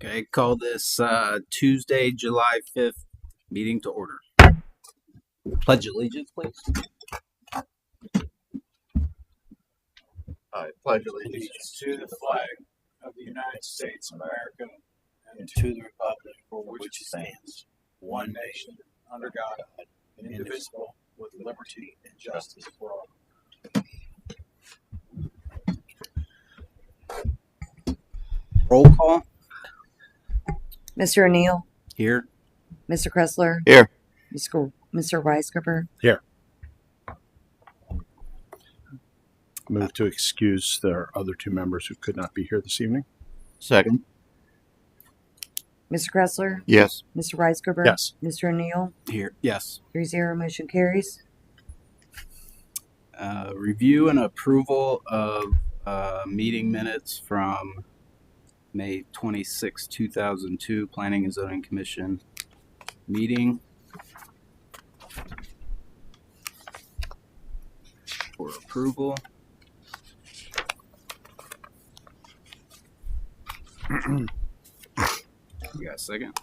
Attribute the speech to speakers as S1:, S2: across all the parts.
S1: Okay, call this Tuesday, July 5th meeting to order. Pledge allegiance, please.
S2: I pledge allegiance to the flag of the United States of America and to the republic for which it stands, one nation, under God, indivisible, with liberty and justice for all.
S1: Roll call.
S3: Mr. O'Neill,
S1: Here.
S3: Mr. Kressler,
S2: Here.
S3: Mr. Weisgerber,
S4: Here. Move to excuse their other two members who could not be here this evening.
S2: Second.
S3: Mr. Kressler,
S2: Yes.
S3: Mr. Weisgerber,
S4: Yes.
S3: Mr. O'Neill,
S1: Here. Yes.
S3: 3-0, motion carries.
S1: Review and approval of meeting minutes from May 26, 2002, Planning and Zoning Commission meeting. For approval. You got a second?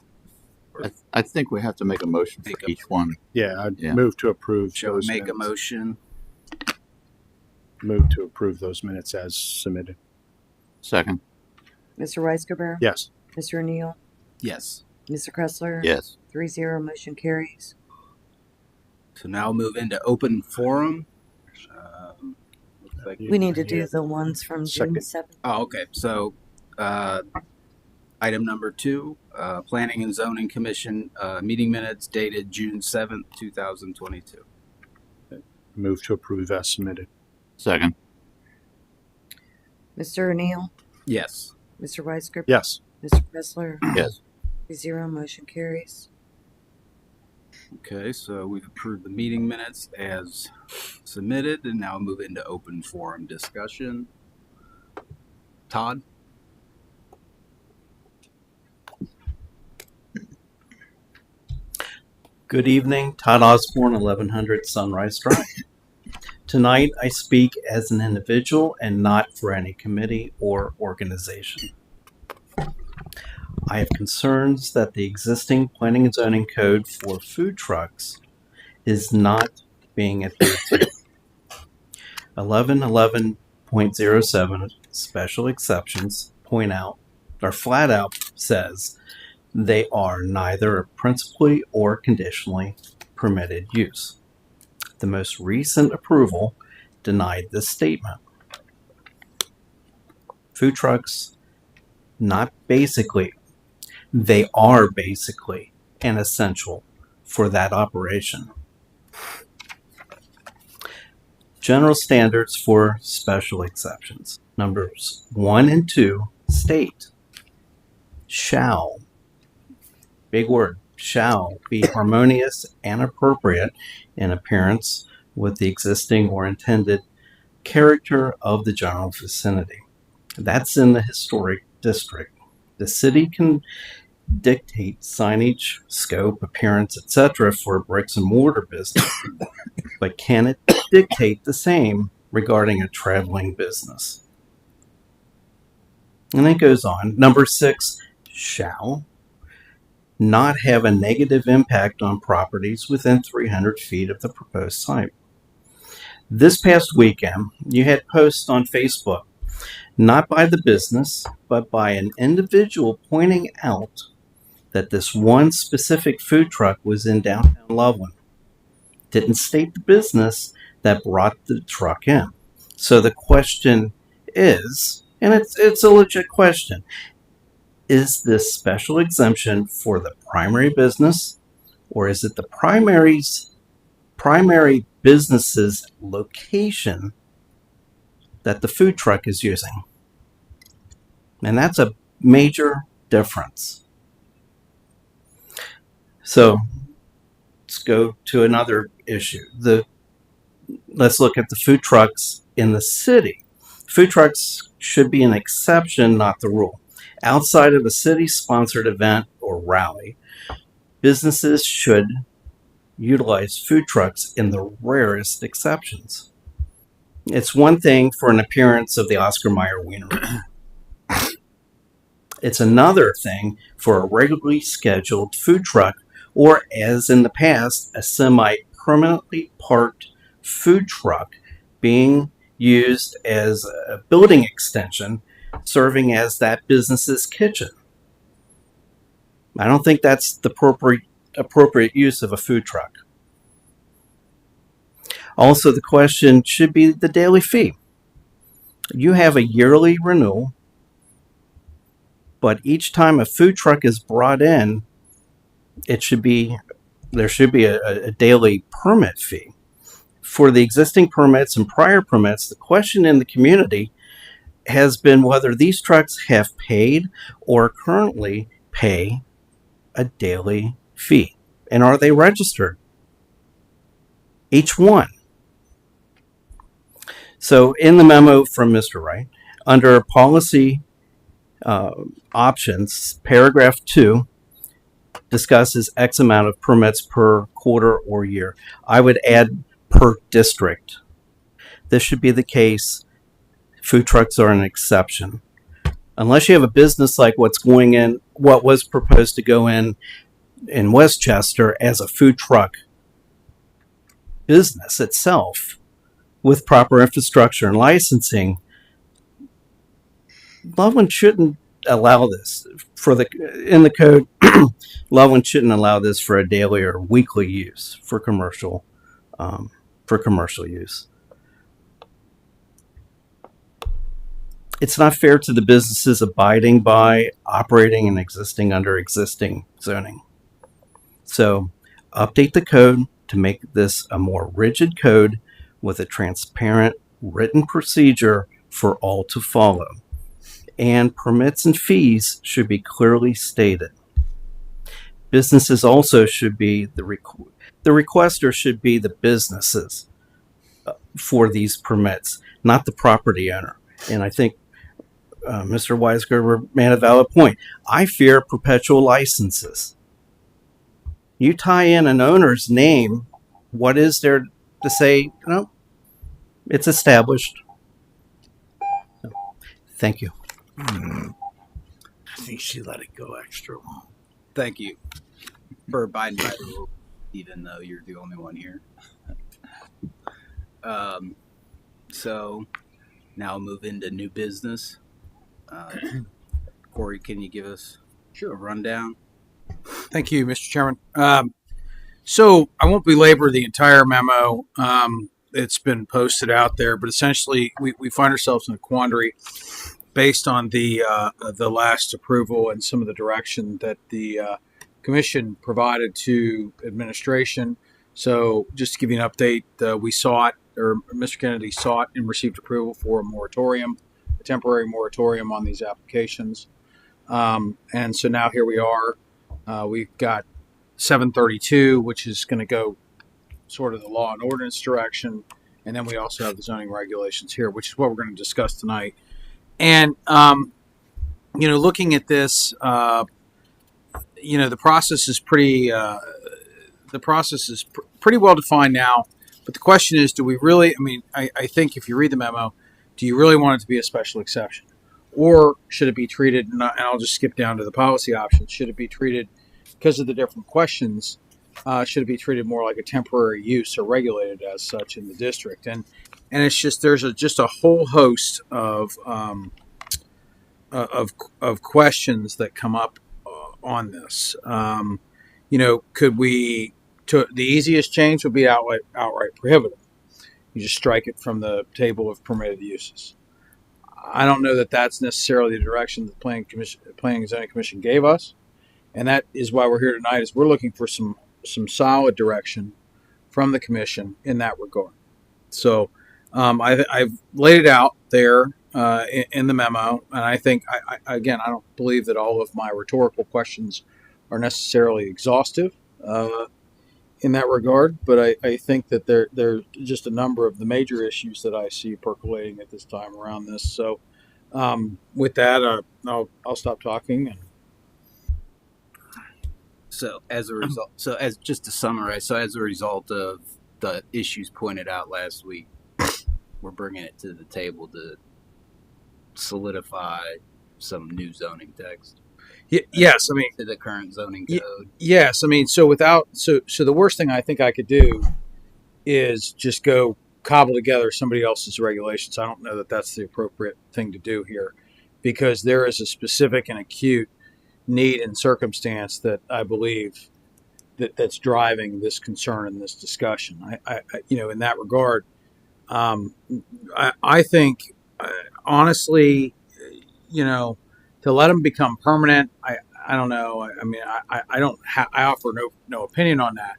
S2: I think we have to make a motion for each one.
S4: Yeah, I'd
S2: Yeah.
S4: move to approve
S1: Shall we
S4: those
S1: make a
S4: minutes.
S1: motion?
S4: Move to approve those minutes as submitted.
S2: Second.
S3: Mr. Weisgerber,
S4: Yes.
S3: Mr. O'Neill,
S1: Yes.
S3: Mr. Kressler,
S2: Yes.
S3: 3-0, motion carries.
S1: So now move into open forum. Looks like
S3: We need to do the ones from June
S4: Second.
S3: 7th.
S1: Oh, okay. So, item number 2, Planning and Zoning Commission meeting minutes dated June 7th, 2022.
S4: Move to approve as submitted.
S2: Second.
S3: Mr. O'Neill,
S1: Yes.
S3: Mr. Weisgerber,
S4: Yes.
S3: Mr. Kressler,
S2: Yes.
S3: 3-0, motion carries.
S1: Okay, so we've approved the meeting minutes as submitted, and now move into open forum discussion. Todd?
S5: Good evening, Todd Osborne, 1100 Sunrise Drive. Tonight, I speak as an individual and not for any committee or organization. I have concerns that the existing planning and zoning code for food trucks is not being adhered to. 1111.07 special exceptions point out, or flat out says, they are neither a principally or conditionally permitted use. The most recent approval denied this statement. Food trucks, not basically, they are basically an essential for that operation. General standards for special exceptions. Numbers 1 and 2 state, shall, big word, shall be harmonious and appropriate in appearance with the existing or intended character of the general vicinity. That's in the historic district. The city can dictate signage, scope, appearance, etc. for a bricks and mortar business, but can it dictate the same regarding a traveling business? And it goes on. Number 6, shall not have a negative impact on properties within 300 feet of the proposed site. This past weekend, you had posts on Facebook, not by the business, but by an individual pointing out that this one specific food truck was in downtown Loveland. Didn't state the business that brought the truck in. So the question is, and it's a legit question, is this special exemption for the primary business, or is it the primary business's location that the food truck is using? And that's a major difference. So let's go to another issue. Let's look at the food trucks in the city. Food trucks should be an exception, not the rule. Outside of a city-sponsored event or rally, businesses should utilize food trucks in the rarest exceptions. It's one thing for an appearance of the Oscar Mayer Wiener. It's another thing for a regularly scheduled food truck, or as in the past, a semi-permanently parked food truck being used as a building extension, serving as that business's kitchen. I don't think that's the appropriate use of a food truck. Also, the question should be the daily fee. You have a yearly renewal, but each time a food truck is brought in, there should be a daily permit fee. For the existing permits and prior permits, the question in the community has been whether these trucks have paid or currently pay a daily fee. And are they registered? Each one. So in the memo from Mr. Wright, under policy options, paragraph 2 discusses X amount of permits per quarter or year. I would add per district. This should be the case. Food trucks are an exception. Unless you have a business like what was proposed to go in Westchester as a food truck business itself with proper infrastructure and licensing, Loveland shouldn't allow this in the code. Loveland shouldn't allow this for a daily or weekly use for commercial use. It's not fair to the businesses abiding by, operating, and existing under existing zoning. So update the code to make this a more rigid code with a transparent written procedure for all to follow. And permits and fees should be clearly stated. Businesses also should be the requester should be the businesses for these permits, not the property owner. And I think Mr. Weisgerber made a valid point. I fear perpetual licenses. You tie in an owner's name, what is there to say? No, it's established. Thank you.
S2: I think she let it go extra long.
S1: Thank you for abiding by the rule, even though you're the only one here. So now I'll move into new business. Corey, can you give us a rundown?
S2: Thank you, Mr. Chairman. So I won't belabor the entire memo. It's been posted out there, but essentially we find ourselves in a quandary based on the last approval and some of the direction that the commission provided to administration. So just to give you an update, Mr. Kennedy sought and received approval for a temporary moratorium on these applications. And so now here we are. We've got 732, which is going to go sort of the law and ordinance direction. And then we also have the zoning regulations here, which is what we're going to discuss tonight. And, looking at this, the process is pretty well defined now. But the question is, do we really, I think if you read the memo, do you really want it to be a special exception? Or should it be treated, and I'll just skip down to the policy options, should it be treated, because of the different questions, should it be treated more like a temporary use or regulated as such in the district? And it's just, there's just a whole host of questions that come up on this. Could we, the easiest change would be outright prohibitive. You just strike it from the table of permitted uses. I don't know that that's necessarily the direction the Planning and Zoning Commission gave us, and that is why we're here tonight. Is we're looking for some solid direction from the commission in that regard. So I've laid it out there in the memo, and I think I don't believe that all of my rhetorical questions are necessarily exhaustive in that regard, but I think that there are just a number of the major issues that I see percolating at this time around this. So with that, I'll stop talking.
S1: So as a result, just to summarize, as a result of the issues pointed out last week, we're bringing it to the table to solidify some new zoning text
S2: Yes, I mean,
S1: to the current zoning
S2: Ye-
S1: code.
S2: yes, I mean, so the worst thing I think I could do is just go cobble together somebody else's regulations. I don't know that that's the appropriate thing to do here, because there is a specific and acute need and circumstance that I believe that's driving this concern and this discussion. In that regard, um, I think, honestly, to let them become permanent, I don't know. I mean, I don't I offer no opinion on that,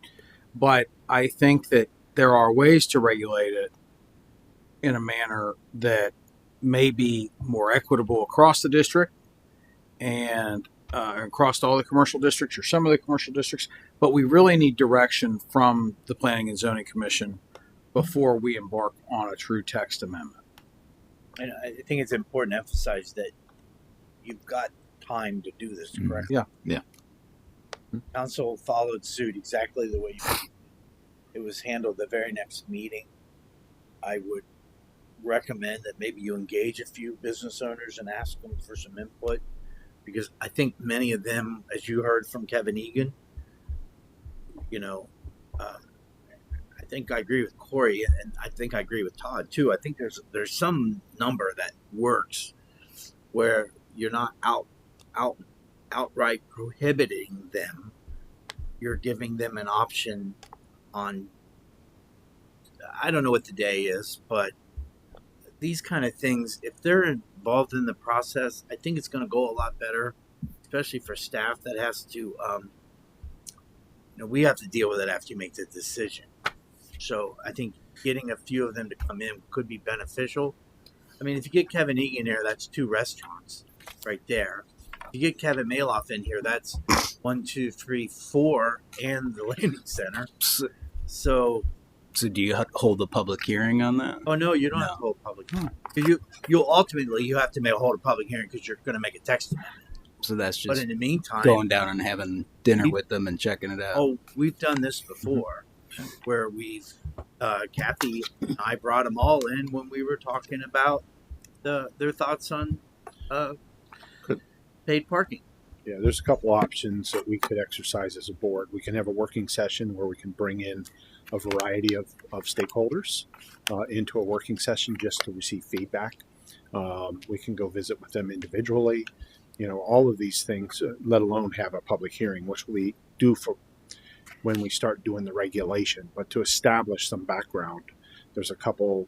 S2: but I think that there are ways to regulate it in a manner that may be more equitable across the district and across all the commercial districts or some of the commercial districts. But we really need direction from the Planning and Zoning Commission before we embark on a true text amendment.
S6: And I think it's important to emphasize that you've got time to do this, correct?
S2: Yeah.
S6: Council followed suit exactly the way it was handled the very next meeting. I would recommend that maybe you engage a few business owners and ask them for some input, because I think many of them, as you heard from Kevin Egan, I think I agree with Corey, and I think I agree with Todd too. I think there's some number that works where you're not outright prohibiting them. You're giving them an option on, I don't know what the day is, but these kind of things, if they're involved in the process, I think it's going to go a lot better, especially for staff that has to, we have to deal with it after you make the decision. So I think getting a few of them to come in could be beneficial. I mean, if you get Kevin Egan here, that's 2 restaurants right there. If you get Kevin Maloff in here, that's 1, 2, 3, 4, and the landing center. So
S1: do you hold a public hearing on that?
S6: Oh no, you don't have to hold a public hearing. You'll ultimately have to hold a public hearing because you're going to make a text amendment.
S1: So that's
S6: But
S1: just
S6: in the meantime,
S1: going down and having dinner with them and checking it out.
S6: oh, we've done this before, where we've Kathy and I brought them all in when we were talking about their thoughts on paid parking.
S4: Yeah, there's a couple options that we could exercise as a board. We can have a working session where we can bring in a variety of stakeholders into a working session just to receive feedback. We can go visit with them individually, all of these things, let alone have a public hearing, which we do for when we start doing the regulation. But to establish some background, there's a couple,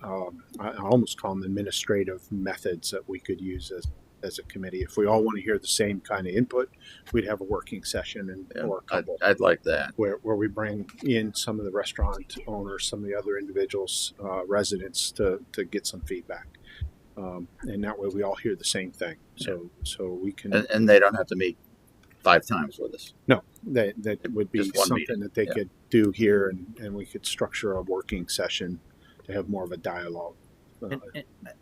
S4: I almost call them administrative methods that we could use as a committee. If we all want to hear the same kind of input, we'd have a working session or a couple.
S7: I'd like that.
S4: Where we bring in some of the restaurant owners, some of the other individuals, residents to get some feedback. And that way we all hear the same thing. So we can.
S7: And they don't have to meet 5 times with us.
S4: No, that would be
S7: Just one
S4: something
S7: meeting.
S4: that they could do here, and we could structure a working session to have more of a dialogue.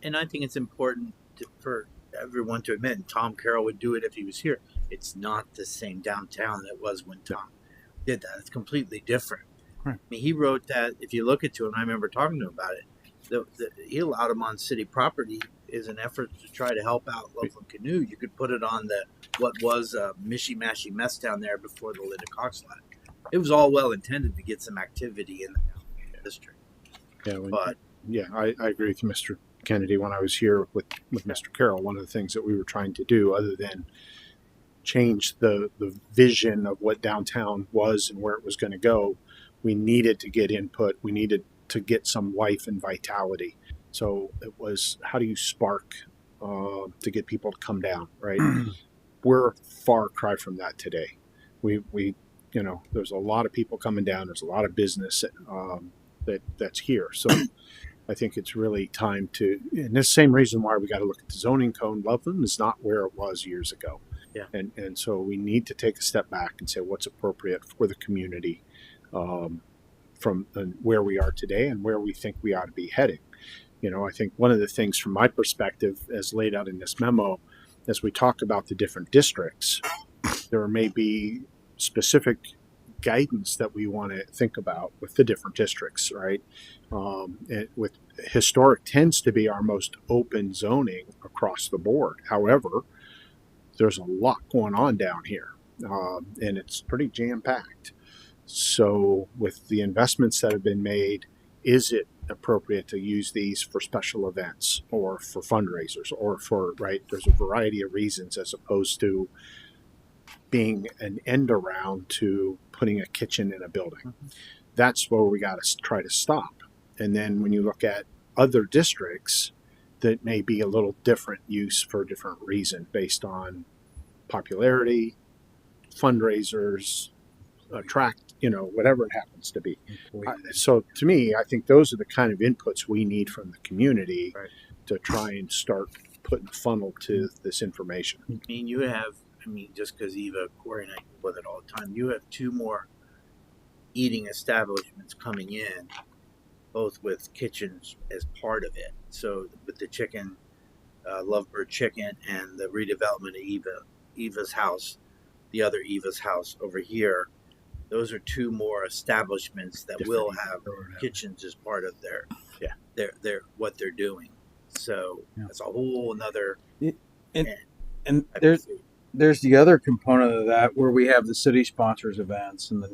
S6: And I think it's important for everyone to admit, and Tom Carroll would do it if he was here, it's not the same downtown that it was when Tom did that. It's completely different.
S2: Right.
S6: I mean, he wrote that, if you look into it, and I remember talking to him about it, he allowed him on city property is an effort to try to help out Loveland Canoe. You could put it on what was a Mishy-Mashy mess down there before the Linda Cox lot. It was all well intended to get some activity in the district.
S4: Yeah, I agree with you, Mr. Kennedy. When I was here with Mr. Carroll, one of the things that we were trying to do, other than change the vision of what downtown was and where it was going to go, we needed to get input. We needed to get some life and vitality. So it was, how do you spark to get people to come down, right? We're far cry from that today. We there's a lot of people coming down. There's a lot of business that's here. So I think it's really time to, and the same reason why we got to look at the zoning code. Loveland is not where it was years ago.
S6: Yeah.
S4: And so we need to take a step back and say what's appropriate for the community from where we are today and where we think we ought to be heading. I think one of the things from my perspective, as laid out in this memo, as we talk about the different districts, there may be specific guidance that we want to think about with the different districts, right? With historic tends to be our most open zoning across the board. However, there's a lot going on down here, and it's pretty jam packed. So, with the investments that have been made, is it appropriate to use these for special events or for fundraisers or for, right? There's a variety of reasons as opposed to being an end around to putting a kitchen in a building. That's where we got to try to stop. And then when you look at other districts that may be a little different use for a different reason based on popularity, fundraisers, attract, whatever it happens to be. So to me, I think those are the kind of inputs we need from the community to try and start putting funnel to this information.
S6: Just because Eva, Corey, and I deal with it all the time, you have 2 more eating establishments coming in, both with kitchens as part of it. So with the chicken, Lovebird Chicken, and the redevelopment of Eva's house, the other Eva's house over here, those are 2 more establishments that will have kitchens as part of their what they're doing. So that's a whole another.
S2: And there's the other component of that where we have the city sponsors events and the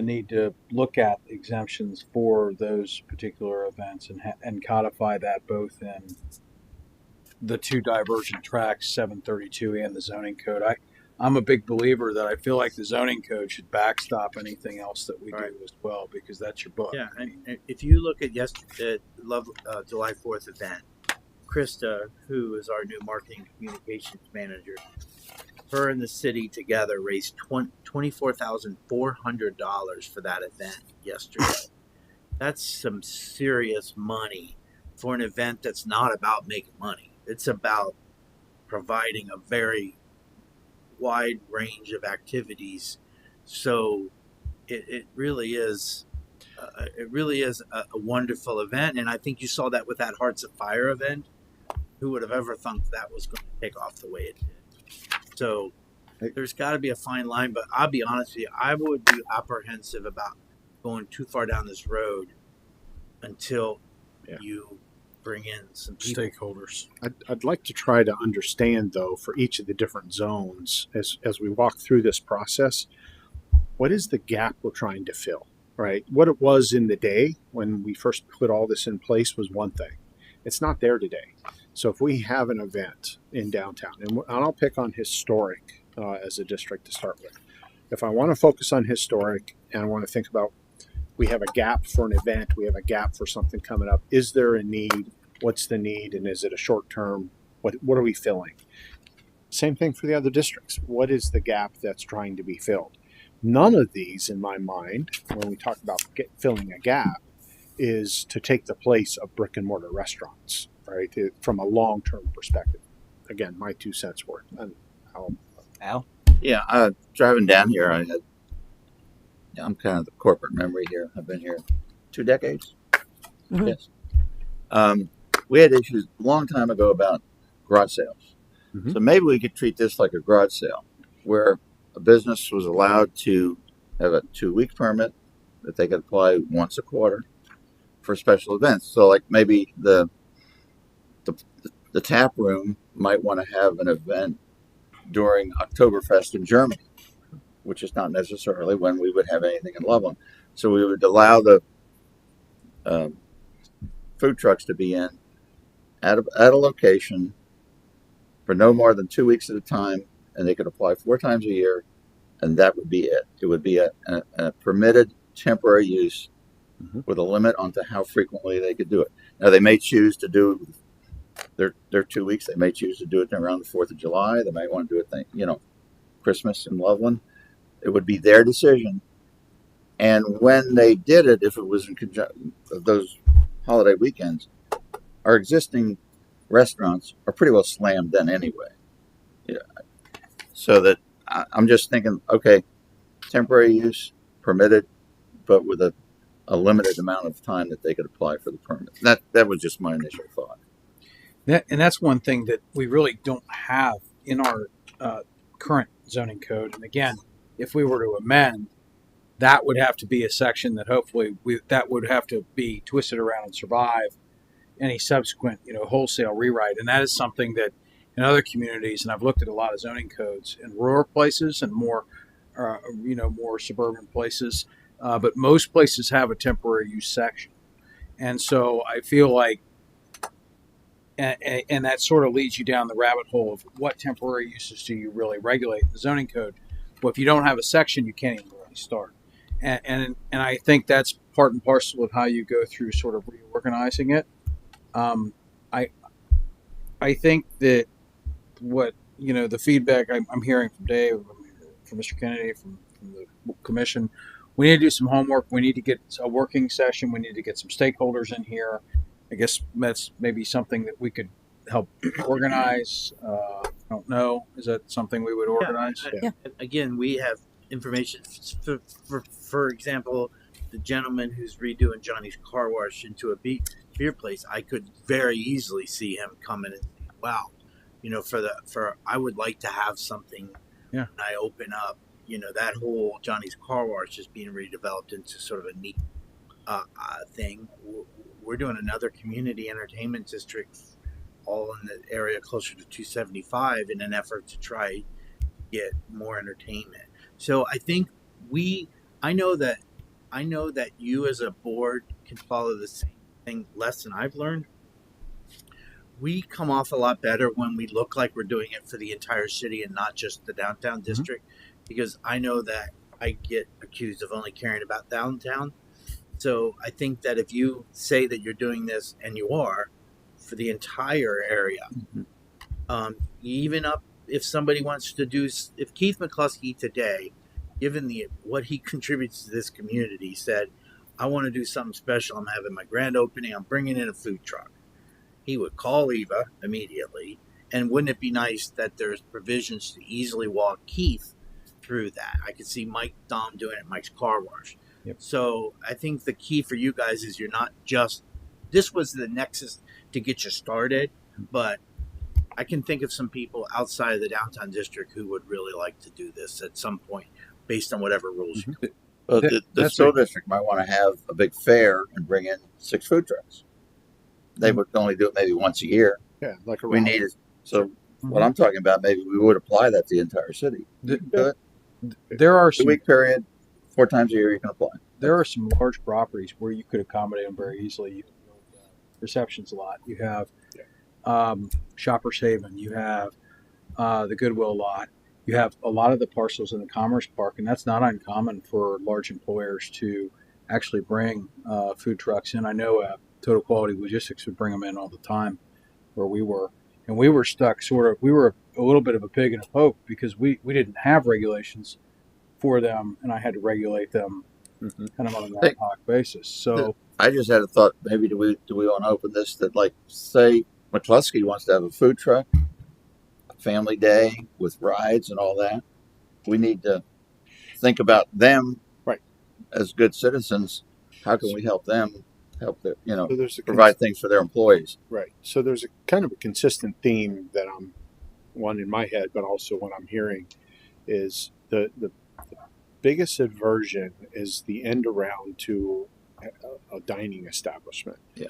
S2: need to look at exemptions for those particular events and codify that both in the 2 divergent tracks, 732 and the zoning code. I'm a big believer that I feel like the zoning code should backstop anything else that we do as well, because that's your book.
S6: Yeah, and if you look at July 4th event, Krista, who is our new marketing communications manager, her and the city together raised $24,400 for that event yesterday. That's some serious money for an event that's not about making money. It's about providing a very wide range of activities. So it really is a wonderful event, and I think you saw that with that Hearts of Fire event. Who would have ever thought that was going to take off the way it did? So there's got to be a fine line, but I'll be honest with you, I would be apprehensive about going too far down this road until you bring in some people.
S2: Stakeholders.
S4: I'd like to try to understand, though, for each of the different zones, as we walk through this process, what is the gap we're trying to fill, right? What it was in the day when we first put all this in place was one thing. It's not there today. So if we have an event in downtown, and I'll pick on historic as a district to start with. If I want to focus on historic and I want to think about, we have a gap for an event, we have a gap for something coming up. Is there a need? What's the need? And is it a short term? What are we filling? Same thing for the other districts. What is the gap that's trying to be filled? None of these, in my mind, when we talk about filling a gap, is to take the place of brick and mortar restaurants, right? From a long term perspective. Again, my 2 cents worth. And
S6: Al?
S7: Yeah, driving down here, I'm kind of the corporate memory here. I've been here 2 decades.
S3: Mhm.
S7: Yes. We had issues a long time ago about garage sales.
S4: Mhm.
S7: So maybe we could treat this like a garage sale, where a business was allowed to have a 2-week permit that they could apply once a quarter for special events. So, like maybe the tap room might want to have an event during Oktoberfest in Germany, which is not necessarily when we would have anything in Loveland. So we would allow the food trucks to be in at a location for no more than 2 weeks at a time, and they could apply 4 times a year, and that would be it. It would be a permitted temporary use with a limit on to how frequently they could do it. Now, they may choose to do their 2 weeks. They may choose to do it around the 4th of July. They might want to do it, Christmas in Loveland. It would be their decision. And when they did it, if it was in conjunction of those holiday weekends, our existing restaurants are pretty well slammed then anyway. Yeah. So that I'm just thinking, okay, temporary use permitted, but with a limited amount of time that they could apply for the permit. That was just my initial thought.
S2: And that's one thing that we really don't have in our current zoning code. And again, if we were to amend, that would have to be a section that hopefully that would have to be twisted around and survive any subsequent, wholesale rewrite. And that is something that in other communities, and I've looked at a lot of zoning codes in rural places and more, more suburban places, but most places have a temporary use section. And so I feel like, and that sort of leads you down the rabbit hole of what temporary uses do you really regulate in the zoning code. Well, if you don't have a section, you can't even really start. And I think that's part and parcel of how you go through sort of reorganizing it. I think that what the feedback I'm hearing from Dave, from Mr. Kennedy, from the commission, we need to do some homework. We need to get a working session. We need to get some stakeholders in here. I guess that's maybe something that we could help organize. I don't know. Is that something we would organize?
S3: Yeah.
S6: Again, we have information. For example, the gentleman who's redoing Johnny's Car Wash into a beer place, I could very easily see him coming and saying, wow, I would like to have something when I open up, that whole Johnny's Car Wash is being redeveloped into sort of a neat thing. We're doing another community entertainment district all in the area closer to 275 in an effort to try to get more entertainment. So I think I know that you as a board can follow the same thing lesson I've learned. We come off a lot better when we look like we're doing it for the entire city and not just the downtown district, because I know that I get accused of only caring about downtown. So I think that if you say that you're doing this, and you are, for the entire area, even up if somebody wants to do, if Keith McCluskey today, given what he contributes to this community, said, I want to do something special, I'm having my grand opening, I'm bringing in a food truck, he would call Eva immediately. And wouldn't it be nice that there's provisions to easily walk Keith through that? I could see Mike Dom doing it at Mike's Car Wash.
S2: Yep.
S6: So I think the key for you guys is you're not just, this was the nexus to get you started, but I can think of some people outside of the downtown district who would really like to do this at some point based on whatever rules you
S7: Well, the school district might want to have a big fair and bring in 6 food trucks. They would only do it maybe once a year.
S4: Yeah, like a
S7: We need it. So what I'm talking about, maybe we would apply that to the entire city. Do it.
S2: There are some
S7: 2-week period, 4 times a year you can apply.
S2: There are some large properties where you could accommodate them very easily. You have Receptions lot. You have Shoppers Haven. You have the Goodwill lot. You have a lot of the parcels in the Commerce Park, and that's not uncommon for large employers to actually bring food trucks in. I know Total Quality Logistics would bring them in all the time where we were. And we were stuck we were a little bit of a pig in a poke because we didn't have regulations for them, and I had to regulate them kind of on an ad hoc basis. So
S7: I just had a thought, maybe do we want to open this that, like, say McCluskey wants to have a food truck, a family day with rides and all that. We need to think about them as good citizens. How can we help them help their,
S4: So there's
S7: provide things for their employees?
S4: Right. So there's a kind of a consistent theme that I'm one in my head, but also what I'm hearing is the biggest aversion is the end around to a dining establishment.
S7: Yeah.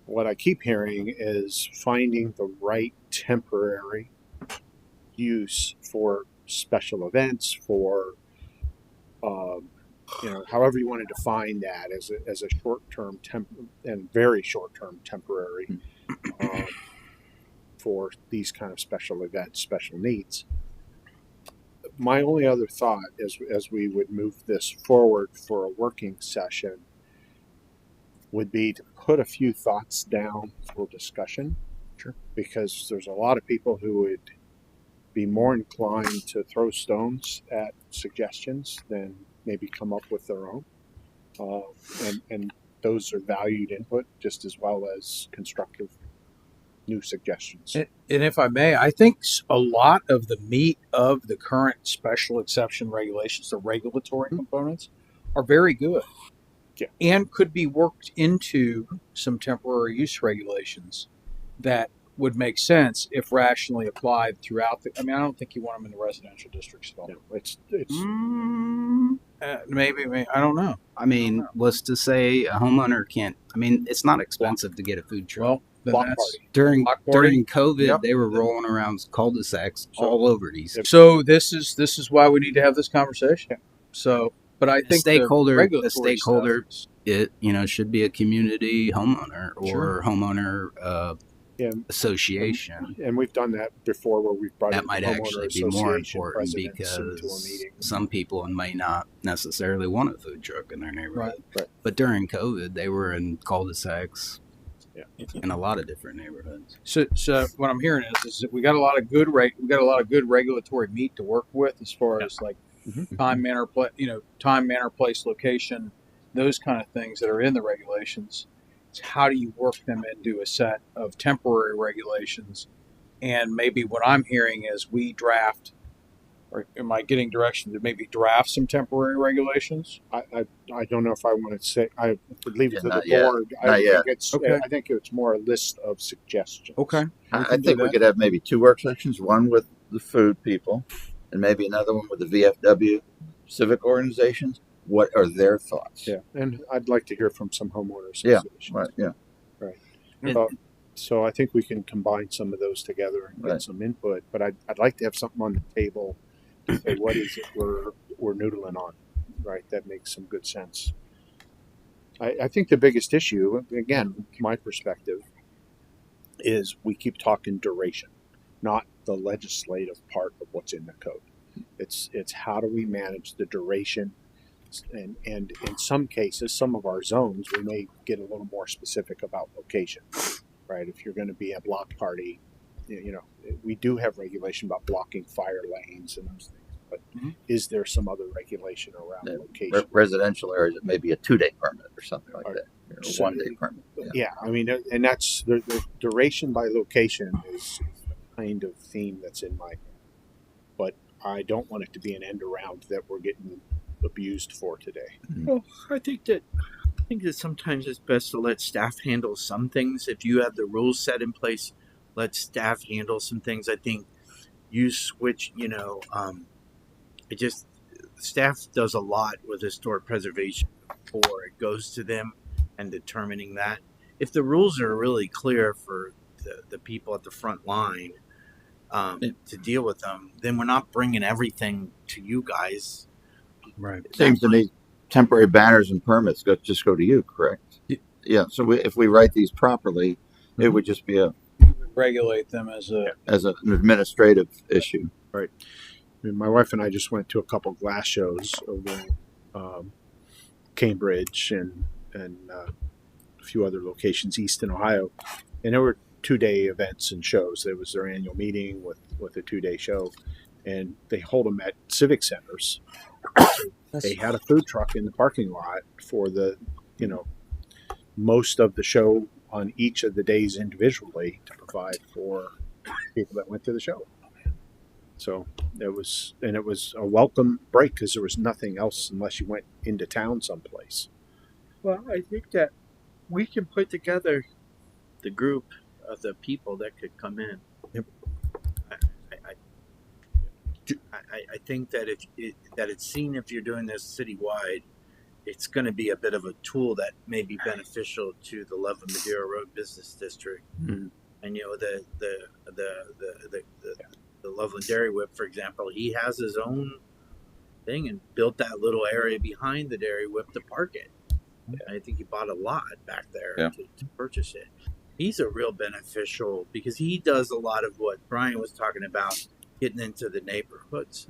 S4: What I keep hearing is finding the right temporary use for special events, for however you want to define that as a short-term and very short-term temporary for these kind of special events, special needs. My only other thought as we would move this forward for a working session would be to put a few thoughts down for discussion.
S2: Sure.
S4: Because there's a lot of people who would be more inclined to throw stones at suggestions than maybe come up with their own. And those are valued input just as well as constructive new suggestions.
S2: And if I may, I think a lot of the meat of the current special exception regulations, the regulatory components, are very good.
S4: Yeah.
S2: And could be worked into some temporary use regulations that would make sense if rationally applied throughout I don't think you want them in the residential districts at all.
S4: No, it's
S2: Maybe, I don't know.
S1: I mean, was to say a homeowner can't. I mean, it's not expensive to get a food truck.
S2: Well, then
S4: Block
S2: that's
S4: party.
S1: during
S2: block party.
S1: during COVID,
S2: Yep.
S1: they were rolling around cul-de-sacs
S4: So-
S1: all over these.
S2: So this is why we need to have this conversation. So, but I think
S1: stakeholder-
S2: the
S1: a
S2: regulatory
S1: stakeholder-
S2: stuff
S1: It should be a community homeowner or
S2: Sure.
S1: homeowner
S4: Yeah.
S1: association.
S4: And we've done that before where we've brought
S1: That
S4: in
S1: might
S4: homeowner
S1: actually be more
S4: association
S1: important
S4: presidents into a
S1: because
S4: meeting.
S1: some people may not necessarily want a food truck in their neighborhood.
S4: Right.
S1: But during COVID, they were in cul-de-sacs
S4: Yeah.
S1: in a lot of different neighborhoods.
S2: So what I'm hearing is that we got a lot of good good regulatory meat to work with as far as like
S4: Mhm.
S2: time, manner, place, location, those kind of things that are in the regulations. It's how do you work them into a set of temporary regulations? And maybe what I'm hearing is we draft, or am I getting direction to maybe draft some temporary regulations?
S4: I don't know if I want to say, I would leave it to the
S7: Not yet.
S4: board.
S7: Not yet.
S2: Okay.
S4: I think it's more a list of suggestions.
S2: Okay.
S7: I think we could have maybe 2 work sessions, one with the food people and maybe another one with the VFW civic organizations. What are their thoughts?
S4: Yeah, and I'd like to hear from some homeowners
S7: Yeah.
S4: associations.
S7: Right. Yeah.
S4: So I think we can combine some of those together and get
S7: Right.
S4: some input. But I'd like to have something on the table to say what is it we're noodling on, right? That makes some good sense. I think the biggest issue, again, my perspective, is we keep talking duration, not the legislative part of what's in the code. It's how do we manage the duration, and in some cases, some of our zones, we may get a little more specific about location, right? If you're going to be a block party, we do have regulation about blocking fire lanes and those things, but
S2: Mhm.
S4: is there some other regulation around
S7: Yeah.
S4: location?
S7: Residential areas, it may be a 2-day permit or something like
S4: Or-
S7: that. Or a
S4: so-
S7: 1-day permit. Yeah.
S4: Yeah, I mean, and that's the duration by location is the kind of theme that's in my head. But I don't want it to be an end around that we're getting abused for today.
S6: Well, I think that sometimes it's best to let staff handle some things. If you have the rules set in place, let staff handle some things. I think you switch. Staff does a lot with historic preservation before it goes to them and determining that. If the rules are really clear for the people at the front line to deal with them, then we're not bringing everything to you guys.
S2: Right.
S7: It seems to me temporary banners and permits just go to you, correct? Yeah. So if we write these properly, it would just be
S2: Regulate them as an
S7: an administrative issue.
S4: I mean, my wife and I just went to a couple glass shows over Cambridge and a few other locations east in Ohio, and there were 2-day events and shows. There was their annual meeting with a 2-day show, and they hold them at civic centers. They had a food truck in the parking lot for the most of the show on each of the days individually to provide for people that went to the show. So it was a welcome break because there was nothing else unless you went into town someplace.
S6: Well, I think that we can put together the group of the people that could come in.
S4: Yep.
S6: I think that it's seen if you're doing this citywide, it's going to be a bit of a tool that may be beneficial to the Loveland Madeira Road Business District,
S4: Mhm.
S6: and the Loveland Dairy Whip, for example, he has his own thing and built that little area behind the Dairy Whip to park it. I think he bought a lot back there to purchase it. He's a real beneficial because he does a lot of what Brian was talking about, getting into the neighborhoods.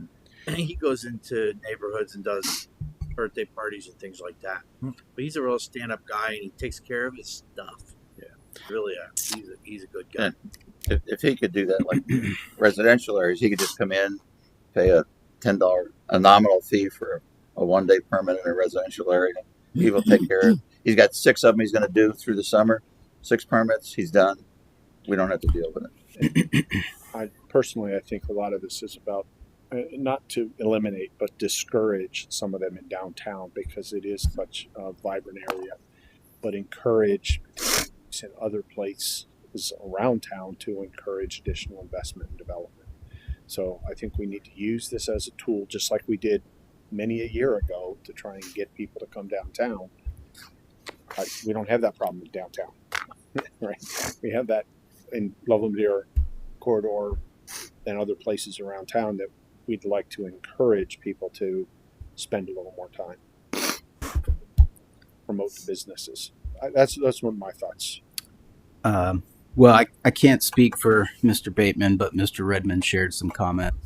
S6: And he goes into neighborhoods and does birthday parties and things like that. But he's a real stand-up guy and he takes care of his stuff.
S4: Yeah,
S6: really, he's a good guy.
S7: If he could do that, like residential areas, he could just come in, pay a $10 nominal fee for a 1-day permit in a residential area. He will take care of it. He's got 6 of them he's going to do through the summer. 6 permits, he's done. We don't have to deal with it.
S4: I think a lot of this is about not to eliminate, but discourage some of them in downtown because it is such a vibrant area, but encourage in other places around town to encourage additional investment and development. So I think we need to use this as a tool, just like we did many a year ago to try and get people to come downtown. We don't have that problem in downtown, right? We have that in Loveland Deer corridor and other places around town that we'd like to encourage people to spend a little more time, promote the businesses. That's one of my thoughts.
S1: Well, I can't speak for Mr. Bateman, but Mr. Redmond shared some comments.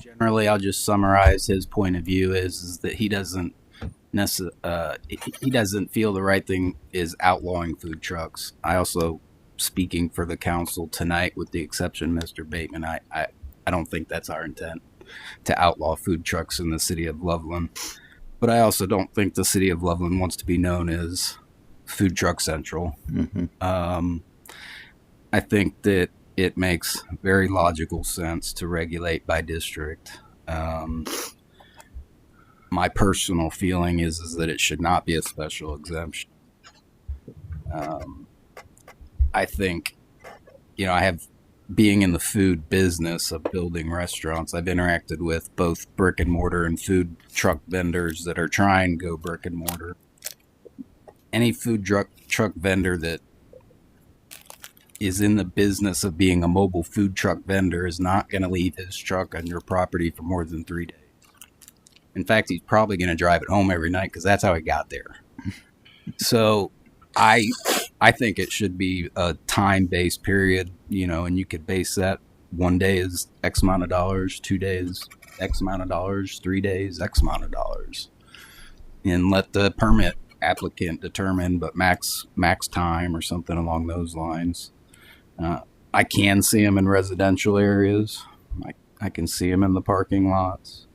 S1: Generally, I'll just summarize his point of view is that he doesn't he doesn't feel the right thing is outlawing food trucks. I also, speaking for the council tonight, with the exception of Mr. Bateman, I don't think that's our intent to outlaw food trucks in the city of Loveland. But I also don't think the city of Loveland wants to be known as Food Truck Central.
S7: Mm-hmm.
S1: I think that it makes very logical sense to regulate by district. My personal feeling is that it should not be a special exemption. I think, I have, being in the food business of building restaurants, I've interacted with both brick and mortar and food truck vendors that are trying to go brick and mortar. Any food truck vendor that is in the business of being a mobile food truck vendor is not going to leave his truck on your property for more than 3 days. In fact, he's probably going to drive it home every night because that's how he got there. So I think it should be a time-based period, and you could base that 1 day is X amount of dollars, 2 days, X amount of dollars, 3 days, X amount of dollars. And let the permit applicant determine, but max time or something along those lines. I can see them in residential areas. I can see them in the parking lots.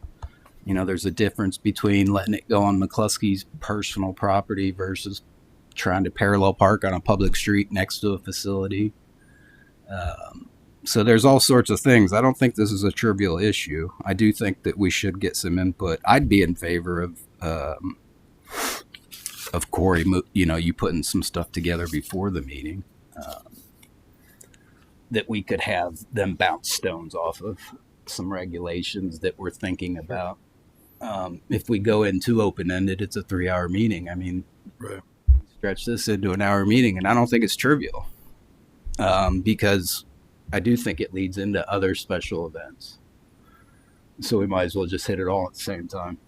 S1: There's a difference between letting it go on McCluskey's personal property versus trying to parallel park on a public street next to a facility. So there's all sorts of things. I don't think this is a trivial issue. I do think that we should get some input. I'd be in favor of Corey, you putting some stuff together before the meeting, that we could have them bounce stones off of some regulations that we're thinking about. If we go in too open-ended, it's a 3-hour meeting. I mean,
S2: Right.
S1: Stretch this into an hour meeting, and I don't think it's trivial, because I do think it leads into other special events. So we might as well just hit it all at the same time.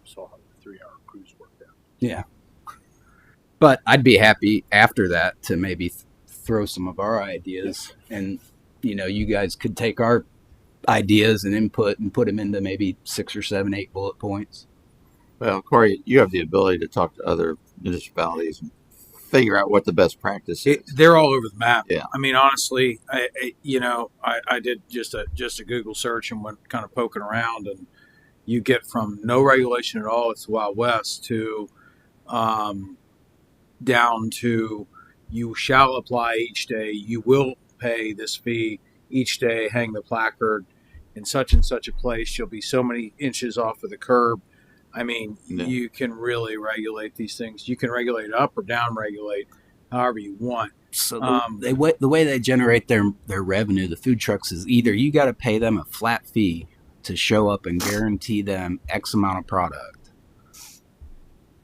S4: So how the 3-hour cruise worked out.
S1: Yeah. But I'd be happy after that to maybe throw some of our ideas, and you guys could take our ideas and input and put them into maybe 6 or 7, 8 bullet points.
S7: Well, Corey, you have the ability to talk to other municipalities and figure out what the best practice is.
S2: They're all over the map.
S7: Yeah.
S2: I mean, honestly, I did just a Google search and went kind of poking around, and you get from no regulation at all, it's the Wild West, to down to you shall apply each day, you will pay this fee each day, hang the placard in such and such a place, you'll be so many inches off of the curb. I mean,
S7: Yeah.
S2: You can really regulate these things. You can regulate up or down regulate however you want.
S1: So the way they generate their revenue, the food trucks, is either you got to pay them a flat fee to show up and guarantee them X amount of product,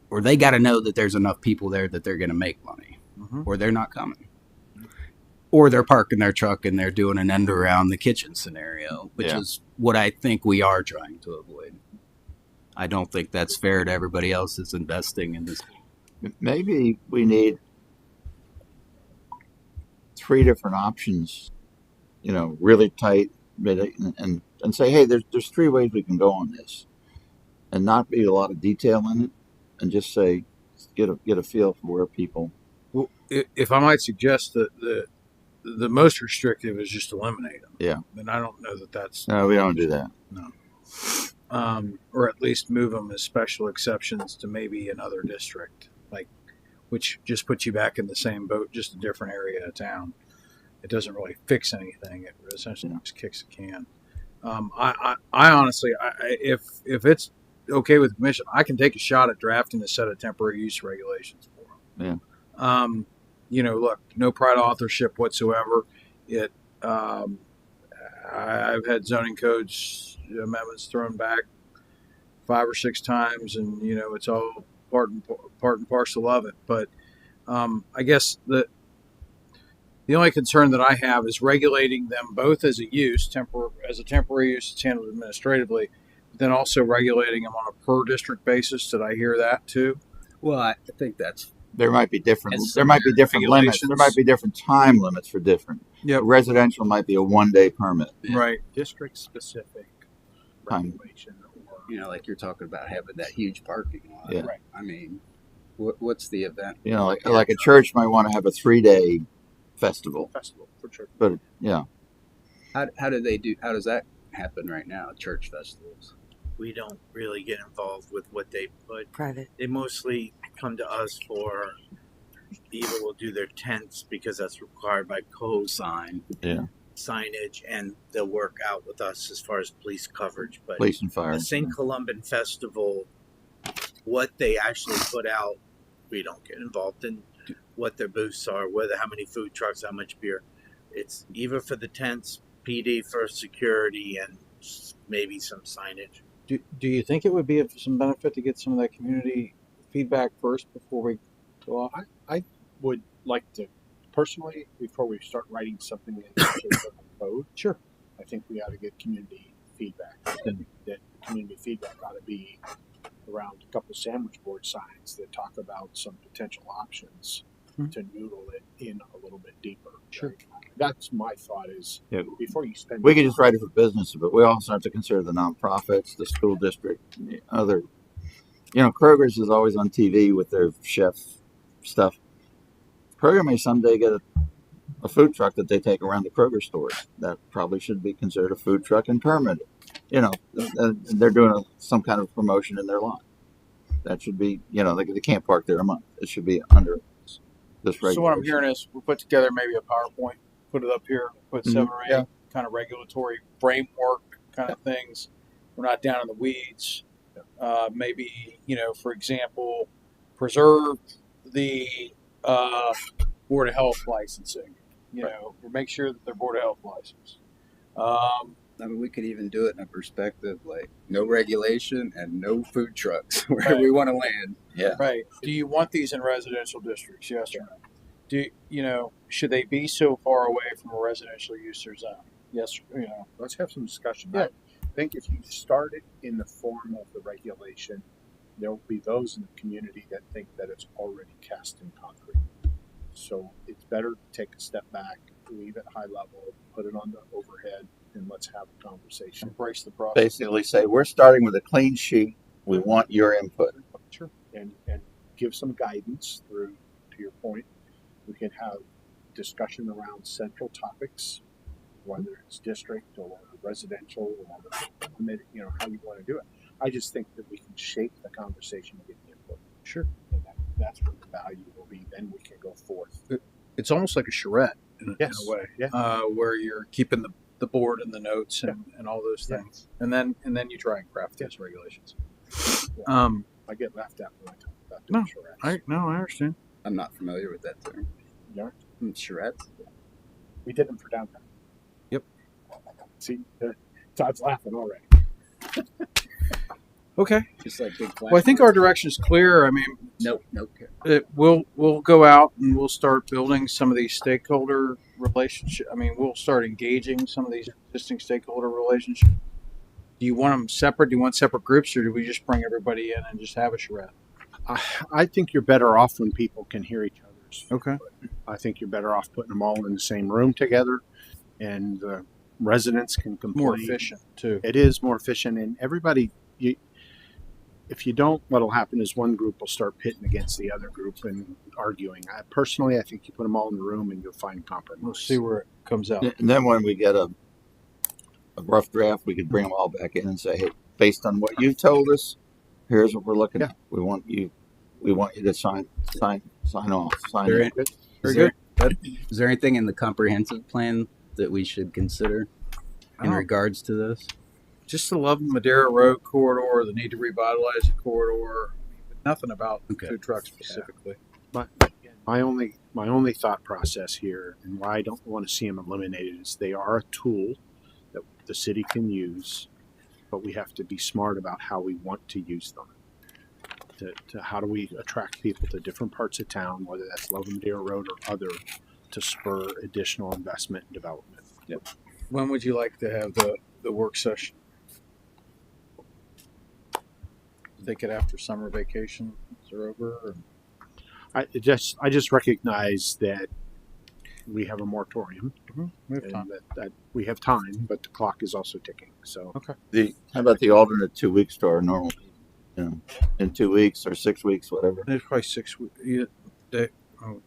S1: or they got to know that there's enough people there that they're going to make money, or they're not coming. Or they're parking their truck and they're doing an end around the kitchen scenario, which is what I think we are trying to avoid. I don't think that's fair to everybody else that's investing in this.
S7: Maybe we need 3 different options, really tight, and say, hey, there's 3 ways we can go on this, and not be a lot of detail in it, and just say, get a feel for where people.
S2: Well, if I might suggest that the most restrictive is just eliminate them.
S7: Yeah.
S2: And I don't know that that's
S7: No, we don't do that.
S2: no. Or at least move them as special exceptions to maybe another district, which just puts you back in the same boat, just a different area of town. It doesn't really fix anything. It essentially just kicks the can. I honestly, if it's okay with the commission, I can take a shot at drafting a set of temporary use regulations for them.
S7: Yeah.
S2: Look, no pride authorship whatsoever. It, I've had zoning codes amendments thrown back 5 or 6 times, and it's all part and parcel of it. But I guess the only concern that I have is regulating them both as a use, as a temporary use that's handled administratively, but then also regulating them on a per district basis. Did I hear that too?
S1: Well, I think that's
S7: There might be different.
S1: It's
S7: There might be different limits. There
S2: regulations.
S7: might be different time limits for different.
S2: Yep.
S7: Residential might be a 1-day permit.
S2: Right.
S4: District specific
S7: Time.
S4: regulation or
S1: like you're talking about having that huge parking lot.
S7: Yeah.
S4: Right.
S1: I mean, what's the event?
S7: Like a church might want to have a 3-day festival,
S4: festival for sure.
S7: but yeah,
S1: How does that happen right now? Church festivals.
S6: We don't really get involved with what they put.
S3: Private.
S6: They mostly come to us for either will do their tents because that's required by code,
S1: Sign.
S6: signage, and they'll work out with us as far as police coverage. But
S7: police and fire.
S6: the St. Columban Festival, what they actually put out, we don't get involved in what their booths are, how many food trucks, how much beer. It's either for the tents, PD for security, and maybe some signage.
S2: Do you think it would be of some benefit to get some of that community feedback first before we go off?
S4: I would like to personally, before we start writing something in the shape of a code,
S2: Sure.
S4: I think we ought to get community feedback. That community feedback ought to be around a couple sandwich board signs that talk about some potential options to noodle it in a little bit deeper.
S2: Sure.
S4: Right? That's my thought is
S7: Yeah.
S4: before you spend.
S7: We could just write it for business, but we also have to consider the nonprofits, the school district, and the other. Kroger's is always on TV with their chef stuff. Kroger may someday get a food truck that they take around the Kroger stores. That probably should be considered a food truck and permitted. They're doing some kind of promotion in their lot. That should be, they can't park there a month. It should be under this regulation.
S2: So what I'm hearing is we'll put together maybe a PowerPoint, put it up here, put 7 or 8
S7: Yeah.
S2: kind of regulatory framework kind of things. We're not down in the weeds. Maybe, for example, preserve the Board of Health licensing, or make sure that they're Board of Health licensed.
S1: I mean, we could even do it in a perspective like no regulation and no food trucks where we want to land.
S7: Yeah.
S2: Right. Do you want these in residential districts? Yes or no? Should they be so far away from a residential use or zone? Yes.
S4: Let's have some discussion.
S2: Yeah.
S4: I think if you start it in the form of the regulation, there will be those in the community that think that it's already cast in concrete. So it's better to take a step back, leave it high level, put it on the overhead, and let's have a conversation.
S2: Embrace the process.
S7: Basically say, we're starting with a clean sheet. We want your input.
S4: Sure. And give some guidance through, to your point. We can have discussion around central topics, whether it's district or residential or how you want to do it. I just think that we can shape the conversation and get the input.
S2: Sure.
S4: And that's what the value will be. Then we can go forth.
S2: It's almost like a charrette in a way.
S4: Yeah.
S2: Where you're keeping the board and the notes and all those things, and then you try and craft those regulations.
S4: Yeah. I get laughed at when I talk about doing charrettes.
S2: I understand.
S1: I'm not familiar with that term.
S4: Yeah.
S1: Charrettes.
S4: We did them for downtown.
S2: Yep.
S4: See, Todd's laughing already.
S2: Okay.
S1: Just like big.
S2: Well, I think our direction is clear. I mean,
S1: Nope.
S2: we'll go out and we'll start building some of these stakeholder relationships. I mean, we'll start engaging some of these existing stakeholder relationships. Do you want them separate? Do you want separate groups, or do we just bring everybody in and just have a charrette?
S4: I think you're better off when people can hear each other's.
S2: Okay.
S4: I think you're better off putting them all in the same room together, and the residents can complain.
S2: More efficient too.
S4: It is more efficient, and everybody. If you don't, what'll happen is one group will start pitting against the other group and arguing. I think you put them all in the room and you'll find compromise.
S2: We'll see where it comes out.
S7: And then when we get a rough draft, we could bring them all back in and say, hey, based on what you told us, here's what we're looking at. We want you to sign off.
S1: Very
S7: off.
S2: Very good.
S1: Is there anything in the comprehensive plan that we should consider in regards to this?
S2: Just the Love Madera Road corridor, the need to revitalize the corridor. Nothing about food trucks specifically.
S4: But my only thought process here, and why I don't want to see them eliminated, is they are a tool that the city can use, but we have to be smart about how we want to use them. To how do we attract people to different parts of town, whether that's Lovendale Road or other, to spur additional investment and development.
S2: When would you like to have the work session? Take it after summer vacations are over? Or?
S4: I just recognize that we have a moratorium
S2: We have
S4: and
S2: time.
S4: that we have time, but the clock is also ticking. So
S7: How about the alternate 2 weeks to our normal meeting? You know, in 2 weeks or 6 weeks, whatever.
S2: It's probably 6 weeks. What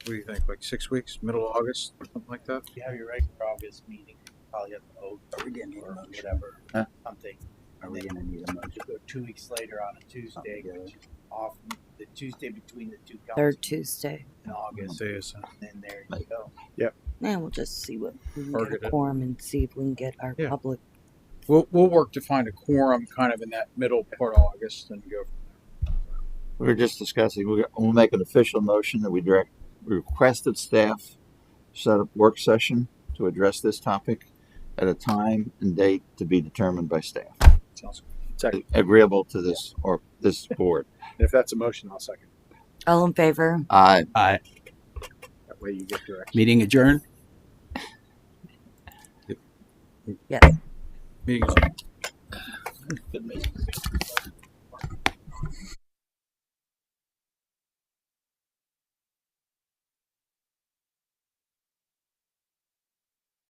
S2: do you think? Like 6 weeks, middle of August, something like that?
S6: You have your regular August meeting, probably at the Oak
S8: Are we gonna need a
S6: or
S8: motion?
S6: whatever,
S7: Huh?
S6: something.
S8: Are we gonna need a motion?
S6: Go 2 weeks later on a Tuesday,
S8: Okay.
S6: which is off the Tuesday between the two councils
S3: Third Tuesday.
S6: in August,
S2: Say it's,
S6: and then there you go.
S3: And we'll just see what we can
S2: Target
S3: get a
S2: it.
S3: quorum and see if we can get our
S2: Yeah.
S3: public.
S2: we'll work to find a quorum kind of in that middle part of August and go.
S7: We were just discussing, we'll make an official motion that we requested staff set up work session to address this topic at a time and date to be determined by staff,
S2: Sounds
S4: second.
S7: agreeable to this or this board.
S4: And if that's a motion, I'll second.
S3: All in favor?
S7: I
S4: That way you get direction.
S1: Meeting adjourned.
S3: Yes.
S2: Meeting is
S7: good meeting.